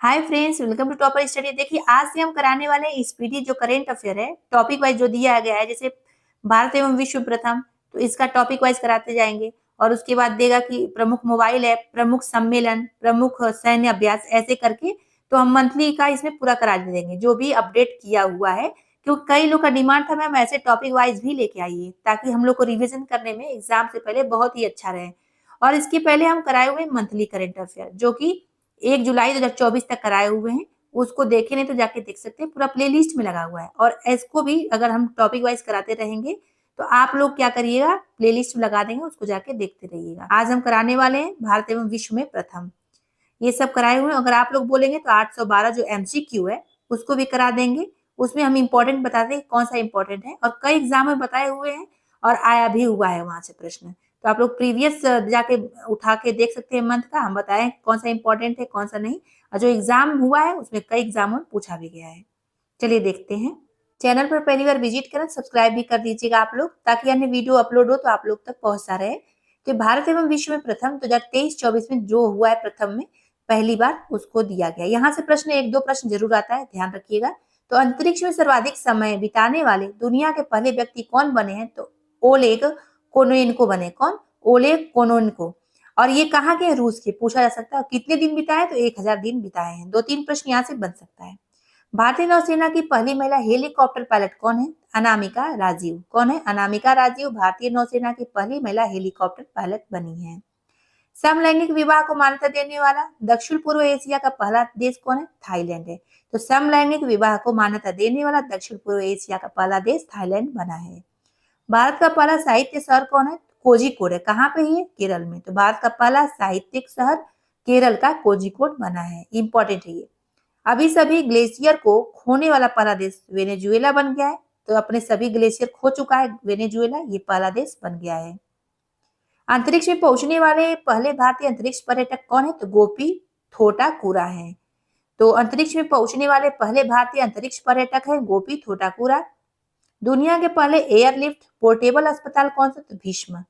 Hi friends, welcome to topper study. देखिए, आज से हम कराने वाले हैं स्पीडी जो करंट अफेयर है, टॉपिक वाइज जो दिया गया है। जैसे भारत एवं विश्व प्रथम, तो इसका टॉपिक वाइज कराते जाएंगे। और उसके बाद देगा कि प्रमुख मोबाइल ऐप, प्रमुख सम्मेलन, प्रमुख सैन्य अभ्यास, ऐसे करके तो हम मंथली का इसमें पूरा करा देंगे जो भी अपडेट किया हुआ है। क्योंकि कई लोग का डिमांड था मैम ऐसे टॉपिक वाइज भी लेके आइए, ताकि हम लोग को रिविजन करने में एग्जाम से पहले बहुत ही अच्छा रहे। और इसके पहले हम कराए हुए मंथली करंट अफेयर जो कि 1 जुलाई 2024 तक कराए हुए हैं। उसको देखे नहीं तो जाके देख सकते हैं, पूरा प्लेलिस्ट में लगा हुआ है। और इसको भी अगर हम टॉपिक वाइज कराते रहेंगे तो आप लोग क्या करिएगा, प्लेलिस्ट में लगा देंगे, उसको जाके देखते रहिएगा। आज हम कराने वाले हैं भारत एवं विश्व में प्रथम, ये सब कराए हुए हैं। अगर आप लोग बोलेंगे तो 812 जो एमसीक्यू है उसको भी करा देंगे। उसमें हम इम्पोर्टेंट बताते हैं कौन सा इम्पोर्टेंट है, और कई एग्जाम में बताए हुए हैं और आया भी हुआ है वहां से प्रश्न। तो आप लोग प्रीवियस जाके उठा के देख सकते हैं मंथ का, हम बताएं कौन सा इम्पोर्टेंट है कौन सा नहीं। और जो एग्जाम हुआ है उसमें कई एग्जामों में पूछा भी गया है। चलिए देखते हैं। चैनल पर पहली बार विजिट करें, सब्सक्राइब भी कर दीजिएगा आप लोग, ताकि अन्य वीडियो अपलोड हो तो आप लोग तक पहुंचता रहे। तो भारत एवं विश्व में प्रथम 2023-24 में जो हुआ है प्रथम में पहली बार, उसको दिया गया। यहाँ से प्रश्न एक दो प्रश्न जरूर आता है, ध्यान रखिएगा। तो अंतरिक्ष में सर्वाधिक समय बिताने वाले दुनिया के पहले व्यक्ति कौन बने हैं? तो ओलेग कोनोइनको बने। कौन? ओलेग कोनोइनको। और ये कहाँ के? रूस के। पूछा जा सकता है कितने दिन बिताए? तो 1000 दिन बिताए हैं। 2-3 प्रश्न यहाँ से बन सकता है। भारतीय नौसेना की पहली महिला हेलीकॉप्टर पायलट कौन है? अनामिका राजीव। कौन है? अनामिका राजीव भारतीय नौसेना की पहली महिला हेलीकॉप्टर पायलट बनी है। समलैंगिक विवाह को मान्यता देने वाला दक्षिण पूर्व एशिया का पहला देश कौन है? थाईलैंड है। तो समलैंगिक विवाह को मान्यता देने वाला दक्षिण पूर्व एशिया का पहला देश थाईलैंड बना है। भारत का पहला साहित्य शहर कौन है? कोझिकोड है। कहाँ पे है? केरल में। तो भारत का पहला साहित्यिक शहर केरल का कोझिकोड बना है। इंपॉर्टेंट है ये। अभी सभी ग्लेशियर को खोने वाला पहला देश वेनेजुएला बन गया है। तो अपने सभी ग्लेशियर खो चुका है वेनेजुएला, ये पहला देश बन गया है। अंतरिक्ष में पहुंचने वाले पहले भारतीय अंतरिक्ष पर्यटक कौन है? तो गोपी थोटाकुरा है। तो अंतरिक्ष में पहुंचने वाले पहले भारतीय अंतरिक्ष पर्यटक है गोपी थोटाकुरा। दुनिया के पहले एयरलिफ्ट पोर्टेबल अस्पताल कौन सा? तो भीष्म।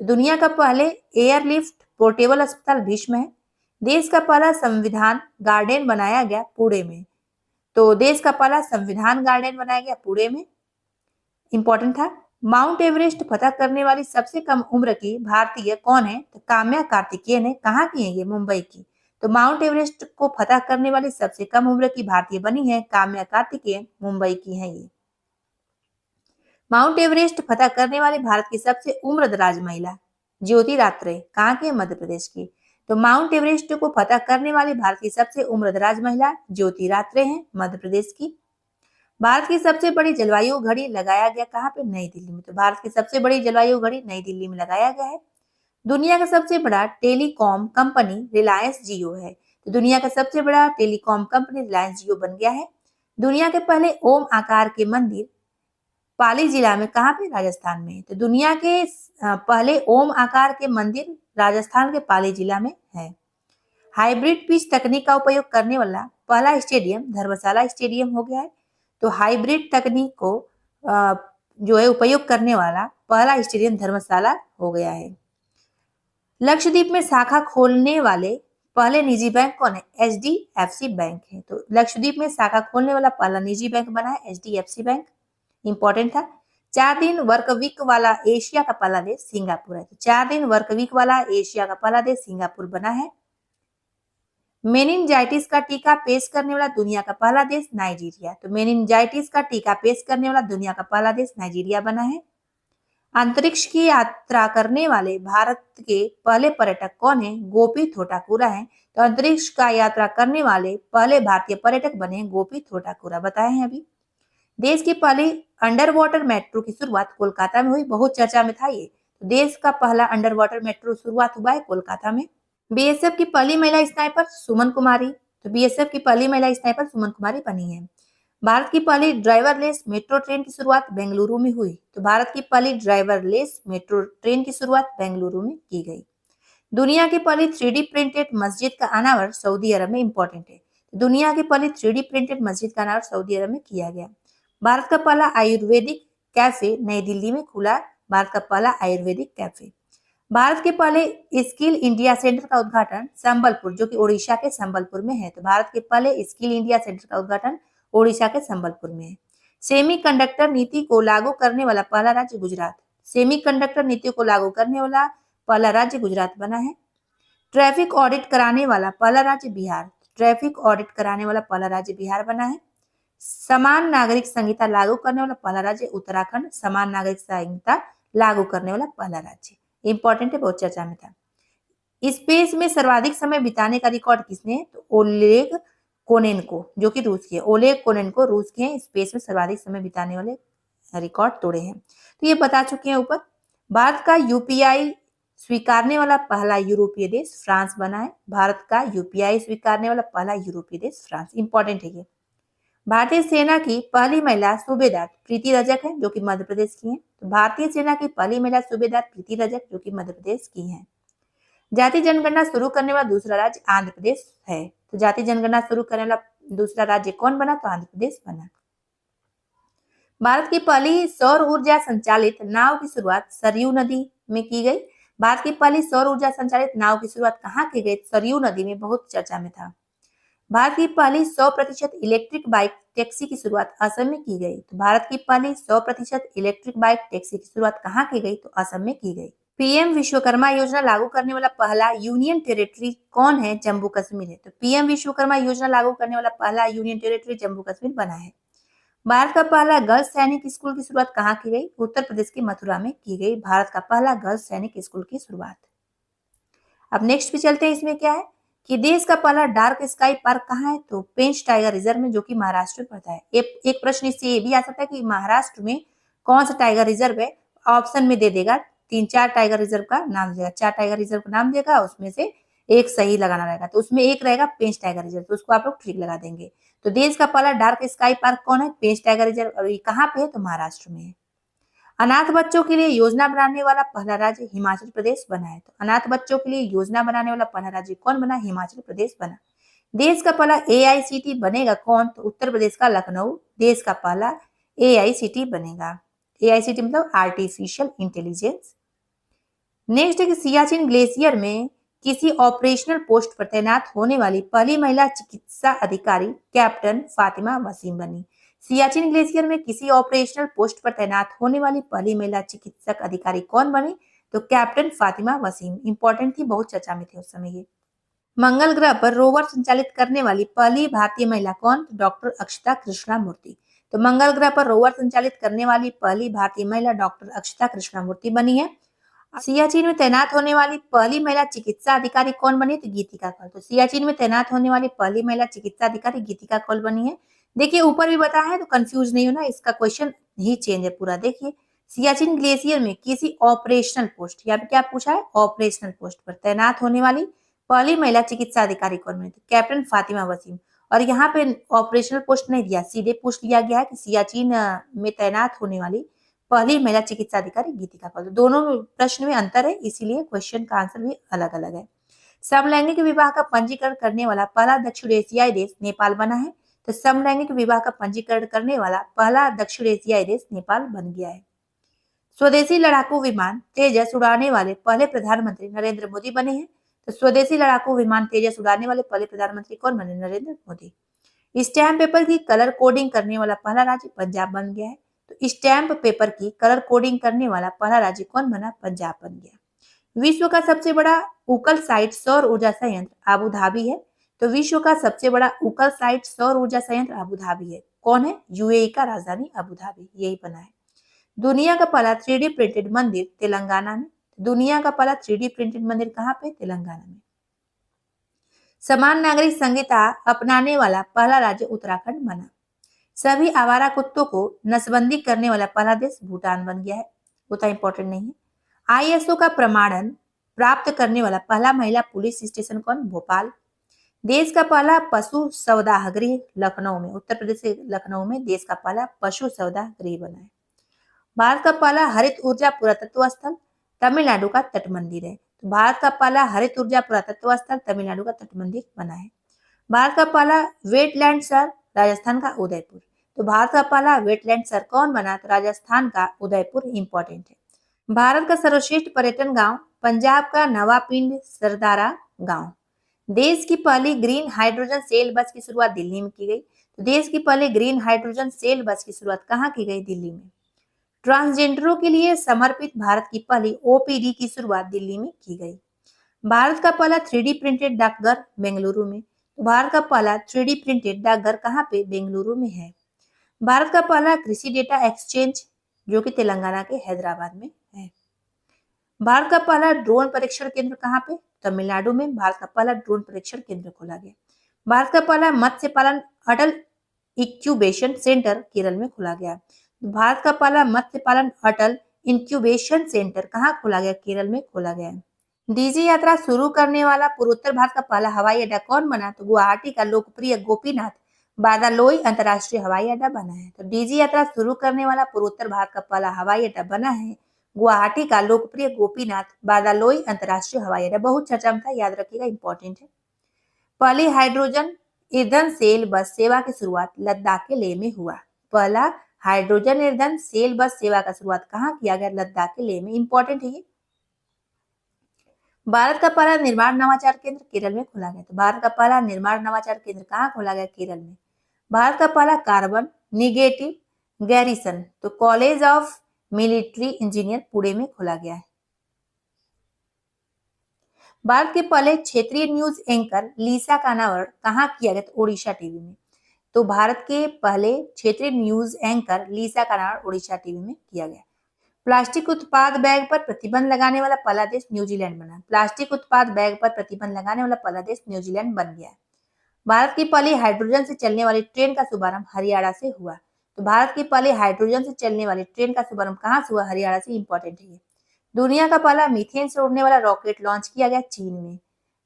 तो दुनिया का पहले एयरलिफ्ट पोर्टेबल अस्पताल भीष्म है। देश का पहला संविधान गार्डन बनाया गया पुणे में। तो देश का पहला संविधान गार्डन बनाया गया पुणे में। इंपॉर्टेंट था। माउंट एवरेस्ट फतह करने वाली सबसे कम उम्र की भारतीय कौन है? तो काम्या कार्तिकेयन है। कहाँ की है ये? मुंबई की। तो माउंट एवरेस्ट को फतह करने वाली सबसे कम उम्र की भारतीय बनी है काम्या कार्तिकेयन, मुंबई की है ये। माउंट एवरेस्ट फतह करने वाली भारत की सबसे उम्रदराज महिला ज्योति रात्रे। कहाँ की है? मध्य प्रदेश की। तो माउंट एवरेस्ट को फतह करने वाली भारत की सबसे उम्रदराज महिला ज्योति रात्रे हैं, मध्य प्रदेश की। भारत की सबसे बड़ी जलवायु घड़ी लगाया गया कहाँ पे? नई दिल्ली में। तो भारत की सबसे बड़ी जलवायु घड़ी नई दिल्ली में लगाया गया है। दुनिया का सबसे बड़ा टेलीकॉम कंपनी रिलायंस जियो है। तो दुनिया का सबसे बड़ा टेलीकॉम कंपनी रिलायंस जियो बन गया है। दुनिया के पहले ओम आकार के मंदिर पाली जिला में, कहाँ पे? राजस्थान में। तो दुनिया के पहले ओम आकार के मंदिर राजस्थान के पाली जिला में है। हाइब्रिड पिच तकनीक का उपयोग करने वाला पहला स्टेडियम धर्मशाला स्टेडियम हो गया है। तो हाइब्रिड तकनीक को जो है उपयोग करने वाला पहला स्टेडियम धर्मशाला हो गया है। लक्षद्वीप में शाखा खोलने वाले पहले निजी बैंक कौन है? एचडीएफसी बैंक है। तो लक्षद्वीप में शाखा खोलने वाला पहला निजी बैंक बना है एचडीएफसी बैंक। इंपॉर्टेंट था। 4 दिन वर्क वीक वाला एशिया का पहला देश सिंगापुर है। तो 4 दिन वर्क वीक वाला एशिया का पहला देश सिंगापुर बना है। मेनिनजाइटिस का टीका पेश करने वाला दुनिया का पहला देश नाइजीरिया। तो मेनिनजाइटिस का टीका पेश करने वाला दुनिया का पहला देश नाइजीरिया बना है। अंतरिक्ष की यात्रा करने वाले भारत के पहले पर्यटक कौन है? गोपी थोटाकुरा है। तो अंतरिक्ष का यात्रा करने वाले पहले भारतीय पर्यटक बने गोपी थोटाकुरा, बताए हैं अभी। देश की पहली अंडर वाटर मेट्रो की शुरुआत कोलकाता में हुई, बहुत चर्चा में था ये। तो देश का पहला अंडर वाटर मेट्रो शुरुआत हुआ है कोलकाता में। बीएसएफ की पहली महिला स्नाइपर सुमन कुमारी। तो बीएसएफ की पहली महिला स्नाइपर सुमन कुमारी बनी है। भारत की पहली ड्राइवरलेस मेट्रो ट्रेन की शुरुआत बेंगलुरु में हुई। तो भारत की पहली ड्राइवरलेस मेट्रो ट्रेन की शुरुआत बेंगलुरु में की गई। दुनिया की पहली 3D प्रिंटेड मस्जिद का अनावरण सऊदी अरब में। इंपॉर्टेंट है। दुनिया की पहली 3D प्रिंटेड मस्जिद का अनावरण सऊदी अरब में किया गया। भारत का पहला आयुर्वेदिक कैफे नई दिल्ली में खुला। भारत का पहला आयुर्वेदिक कैफे। भारत के पहले स्किल इंडिया सेंटर का उद्घाटन संबलपुर, जो कि ओडिशा के संबलपुर में है। तो भारत के पहले स्किल इंडिया सेंटर का उद्घाटन ओडिशा के संबलपुर में है। सेमीकंडक्टर नीति को लागू करने वाला पहला राज्य गुजरात। सेमीकंडक्टर नीति को लागू करने वाला पहला राज्य गुजरात बना है। ट्रैफिक ऑडिट कराने वाला पहला राज्य बिहार। ट्रैफिक ऑडिट कराने वाला पहला राज्य बिहार बना है। समान नागरिक संहिता लागू करने वाला पहला राज्य उत्तराखंड। समान नागरिक संहिता लागू करने वाला पहला राज्य, इंपॉर्टेंट है, बहुत चर्चा में था। स्पेस में सर्वाधिक समय बिताने का रिकॉर्ड किसने है? तो ओलेग कोनेनको, जो कि रूस के, ओलेग कोनेनको रूस के हैं, स्पेस में सर्वाधिक समय बिताने वाले रिकॉर्ड तोड़े हैं। तो ये बता चुके हैं ऊपर। भारत का यूपीआई स्वीकारने वाला पहला यूरोपीय देश फ्रांस बना है। भारत का यूपीआई स्वीकारने वाला पहला यूरोपीय देश फ्रांस, इंपॉर्टेंट है ये। भारतीय सेना की पहली महिला सूबेदार प्रीति रजक है, जो कि मध्य प्रदेश की है। तो भारतीय सेना की पहली महिला सूबेदार प्रीति रजक, जो कि मध्य प्रदेश की है। जाति जनगणना शुरू करने वाला दूसरा राज्य आंध्र प्रदेश है। तो जाति जनगणना शुरू करने वाला दूसरा राज्य कौन बना? तो आंध्र प्रदेश बना। भारत की पहली सौर ऊर्जा संचालित नाव की शुरुआत सरयू नदी में की गई। भारत की पहली सौर ऊर्जा संचालित नाव की शुरुआत कहाँ की गई? सरयू नदी में, बहुत चर्चा में था। भारत की पहली 100% इलेक्ट्रिक बाइक टैक्सी की शुरुआत असम में की गई। तो भारत की पहली 100% इलेक्ट्रिक बाइक टैक्सी की शुरुआत कहाँ की गई? तो असम में की गई। पीएम विश्वकर्मा योजना लागू करने वाला पहला यूनियन टेरिटरी कौन है? जम्मू कश्मीर है। तो पीएम विश्वकर्मा योजना लागू करने वाला पहला यूनियन टेरिटरी जम्मू कश्मीर बना है। भारत का पहला गर्ल्स सैनिक स्कूल की शुरुआत कहाँ की गई? उत्तर प्रदेश के मथुरा में की गई भारत का पहला गर्ल्स सैनिक स्कूल की शुरुआत। अब नेक्स्ट पे चलते हैं। इसमें क्या है कि देश का पहला डार्क स्काई पार्क कहाँ है? तो पेंच टाइगर रिजर्व में, जो कि महाराष्ट्र में पड़ता है। एक प्रश्न इससे ये भी आ सकता है कि महाराष्ट्र में कौन सा टाइगर रिजर्व है? ऑप्शन में दे देगा, 3-4 टाइगर रिजर्व का नाम देगा, 4 टाइगर रिजर्व का नाम देगा, उसमें से एक सही लगाना रहेगा। तो उसमें एक रहेगा पेंच टाइगर रिजर्व, तो उसको आप लोग ठीक लगा देंगे। तो देश का पहला डार्क स्काई पार्क कौन है? पेंच टाइगर रिजर्व, और ये कहाँ पे है? तो महाराष्ट्र में है। अनाथ बच्चों के लिए योजना बनाने वाला पहला राज्य हिमाचल प्रदेश बना है। तो अनाथ बच्चों के लिए योजना बनाने वाला पहला राज्य कौन बना? हिमाचल प्रदेश बना। देश का पहला एआईसीटी बनेगा कौन? तो उत्तर प्रदेश का लखनऊ देश का पहला एआईसीटी बनेगा। एआईसीटी मतलब आर्टिफिशियल इंटेलिजेंस। नेक्स्ट है कि सियाचिन ग्लेशियर में किसी ऑपरेशनल पोस्ट पर तैनात होने वाली पहली महिला चिकित्सा अधिकारी कैप्टन फातिमा वसीम बनी। सियाचिन ग्लेशियर में किसी ऑपरेशनल पोस्ट पर तैनात होने वाली पहली महिला चिकित्सक अधिकारी कौन बनी? तो कैप्टन फातिमा वसीम, इंपॉर्टेंट थी, बहुत चर्चा में थे उस समय ये। मंगल ग्रह पर रोवर संचालित करने वाली पहली भारतीय महिला कौन? तो डॉक्टर अक्षता कृष्णामूर्ति। तो मंगल ग्रह पर रोवर संचालित करने वाली पहली भारतीय महिला डॉक्टर अक्षता कृष्णामूर्ति बनी है। सियाचिन में तैनात होने वाली पहली महिला चिकित्सा अधिकारी कौन बनी? तो गीतिका कौल। तो सियाचिन में तैनात होने वाली पहली महिला चिकित्सा अधिकारी गीतिका कौल बनी है। देखिए ऊपर भी बताया है, तो कंफ्यूज नहीं होना, इसका क्वेश्चन ही चेंज है पूरा। देखिए सियाचिन ग्लेशियर में किसी ऑपरेशनल पोस्ट, यहाँ पे क्या पूछा है? ऑपरेशनल पोस्ट पर तैनात होने वाली पहली महिला चिकित्सा अधिकारी कौन बनी? तो कैप्टन फातिमा वसीम। और यहाँ पे ऑपरेशनल पोस्ट नहीं दिया, सीधे पूछ लिया गया है कि सियाचिन में तैनात होने वाली पहली महिला चिकित्सा अधिकारी गीतिका कौल। दोनों प्रश्न में अंतर है, इसीलिए क्वेश्चन का आंसर भी अलग अलग है। समलैंगिक विवाह का पंजीकरण करने वाला पहला दक्षिण एशियाई देश नेपाल बना है। तो समलैंगिक विवाह का पंजीकरण करने वाला पहला दक्षिण एशियाई देश नेपाल बन गया है। स्वदेशी लड़ाकू विमान तेजस उड़ाने वाले पहले प्रधानमंत्री नरेंद्र मोदी बने हैं। तो स्वदेशी लड़ाकू विमान तेजस उड़ाने वाले पहले प्रधानमंत्री कौन बने? नरेंद्र मोदी। स्टैम्प पेपर की कलर कोडिंग करने वाला पहला राज्य पंजाब बन गया है। तो स्टैम्प पेपर की कलर कोडिंग करने वाला पहला राज्य कौन बना? पंजाब बन गया। विश्व का सबसे बड़ा उकल साइट सौर ऊर्जा संयंत्र अबू धाबी है। तो विश्व का सबसे बड़ा उकल साइट सौर ऊर्जा संयंत्र अबू धाबी है। कौन है? यूएई का राजधानी अबू धाबी, यही बना है। दुनिया का पहला 3D प्रिंटेड मंदिर तेलंगाना में। दुनिया का पहला 3D प्रिंटेड मंदिर कहाँ पे? तेलंगाना में। समान नागरिक संहिता अपनाने वाला पहला राज्य उत्तराखंड बना। सभी आवारा कुत्तों को नसबंदी करने वाला पहला देश भूटान बन गया है, उतना इंपॉर्टेंट नहीं है। आईएसओ का प्रमाणन प्राप्त करने वाला पहला महिला पुलिस स्टेशन कौन? भोपाल। देश का पहला पशु सौदा गृह लखनऊ में, उत्तर प्रदेश के लखनऊ में देश का पहला पशु सौदा गृह बना है। भारत का पहला हरित ऊर्जा पुरातत्व स्थल तमिलनाडु का तट मंदिर है। तो भारत का पहला हरित ऊर्जा पुरातत्व स्थल तमिलनाडु का तट मंदिर बना है। भारत का पहला वेटलैंड शहर राजस्थान का उदयपुर। तो भारत का पहला वेटलैंड शहर कौन बना? तो राजस्थान का उदयपुर, इंपॉर्टेंट है। भारत का सर्वश्रेष्ठ पर्यटन गांव पंजाब का नवापिंड सरदारा गांव। देश की पहली ग्रीन हाइड्रोजन सेल बस की शुरुआत दिल्ली में की गई। तो देश की पहली ग्रीन हाइड्रोजन सेल बस की शुरुआत कहाँ की गई? दिल्ली में। ट्रांसजेंडरों के लिए समर्पित भारत की पहली ओपीडी की शुरुआत दिल्ली में की गई। भारत का पहला 3D प्रिंटेड डाकघर बेंगलुरु में। तो भारत का पहला 3D प्रिंटेड डाकघर कहाँ पे? बेंगलुरु में है। भारत का पहला कृषि डेटा एक्सचेंज जो कि तेलंगाना के हैदराबाद में है। भारत का पहला ड्रोन परीक्षण केंद्र कहाँ पे? तमिलनाडु में भारत का पहला ड्रोन परीक्षण केंद्र खोला गया। भारत का पहला मत्स्य पालन अटल इंक्यूबेशन सेंटर केरल में खोला गया। भारत का पहला मत्स्य पालन अटल इंक्यूबेशन सेंटर कहाँ खोला गया? केरल में खोला गया। डीजी यात्रा शुरू करने वाला पूर्वोत्तर भारत का पहला हवाई अड्डा कौन बना? तो गुवाहाटी का लोकप्रिय गोपीनाथ बादालोई अंतर्राष्ट्रीय हवाई अड्डा बना है। तो डीजी यात्रा शुरू करने वाला पूर्वोत्तर भारत का पहला हवाई अड्डा बना है गुवाहाटी का लोकप्रिय गोपीनाथ बादालोई अंतर्राष्ट्रीय हवाई अड्डा। बहुत चर्चा में था, याद रखिएगा, इंपॉर्टेंट है। पहली हाइड्रोजन ईंधन सेल बस सेवा की शुरुआत लद्दाख के लेह में हुआ। पहला हाइड्रोजन ईंधन सेल बस सेवा का शुरुआत कहाँ किया गया? लद्दाख के लेह में। इंपॉर्टेंट है ये। भारत का पहला निर्माण नवाचार केंद्र केरल में खोला गया। तो भारत का पहला निर्माण नवाचार केंद्र कहाँ खोला गया? केरल में। भारत का पहला कार्बन निगेटिव गैरिसन तो college of military engineer Pune में खोला गया है। भारत के पहले क्षेत्रीय न्यूज एंकर लीसा का अनावरण कहाँ किया गया? तो ओडिशा टीवी में। तो भारत के पहले क्षेत्रीय न्यूज एंकर लीसा का अनावरण ओडिशा टीवी में किया गया। प्लास्टिक उत्पाद बैग पर प्रतिबंध लगाने वाला पहला देश न्यूजीलैंड बना। प्लास्टिक उत्पाद बैग पर प्रतिबंध लगाने वाला पहला देश न्यूजीलैंड बन गया। भारत की पहली हाइड्रोजन से चलने वाली ट्रेन का शुभारंभ हरियाणा से हुआ। तो भारत की पहली हाइड्रोजन से चलने वाली ट्रेन का शुभारंभ कहाँ से हुआ? हरियाणा से। इंपॉर्टेंट है ये। दुनिया का पहला मीथेन से उड़ने वाला रॉकेट लॉन्च किया गया चीन में।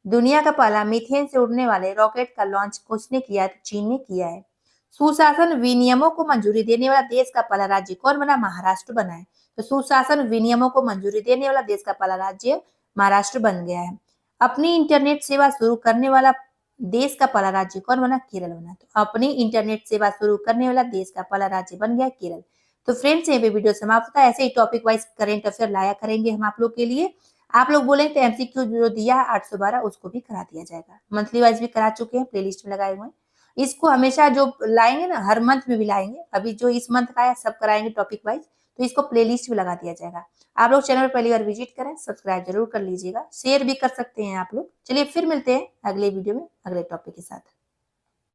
दुनिया का पहला मीथेन से उड़ने वाले रॉकेट का लॉन्च किसने किया है? तो चीन ने किया है। सुशासन विनियमों को मंजूरी देने वाला देश का पहला राज्य कौन बना? महाराष्ट्र बना है। तो सुशासन विनियमों को मंजूरी देने वाला देश का पहला राज्य महाराष्ट्र बन गया है। अपनी इंटरनेट सेवा शुरू करने वाला देश का पहला राज्य कौन बना? केरल बना। तो अपनी इंटरनेट सेवा शुरू करने वाला देश का पहला राज्य बन गया केरल। तो फ्रेंड्स, यहाँ पे वीडियो समाप्त होता है। ऐसे ही टॉपिक वाइज करेंट अफेयर लाया करेंगे हम आप लोग के लिए। आप लोग बोलेंगे तो एमसीक्यू जो दिया है 812 उसको भी करा दिया जाएगा। मंथली वाइज भी करा चुके हैं, प्लेलिस्ट में लगाए हुए हैं। इसको हमेशा जो लाएंगे ना, हर मंथ में भी लाएंगे। अभी जो इस मंथ का है सब कराएंगे टॉपिक वाइज, तो इसको प्लेलिस्ट में लगा दिया जाएगा। आप लोग चैनल पर पहली बार विजिट करें, सब्सक्राइब जरूर कर लीजिएगा, शेयर भी कर सकते हैं आप लोग। चलिए फिर मिलते हैं अगले वीडियो में अगले टॉपिक के साथ।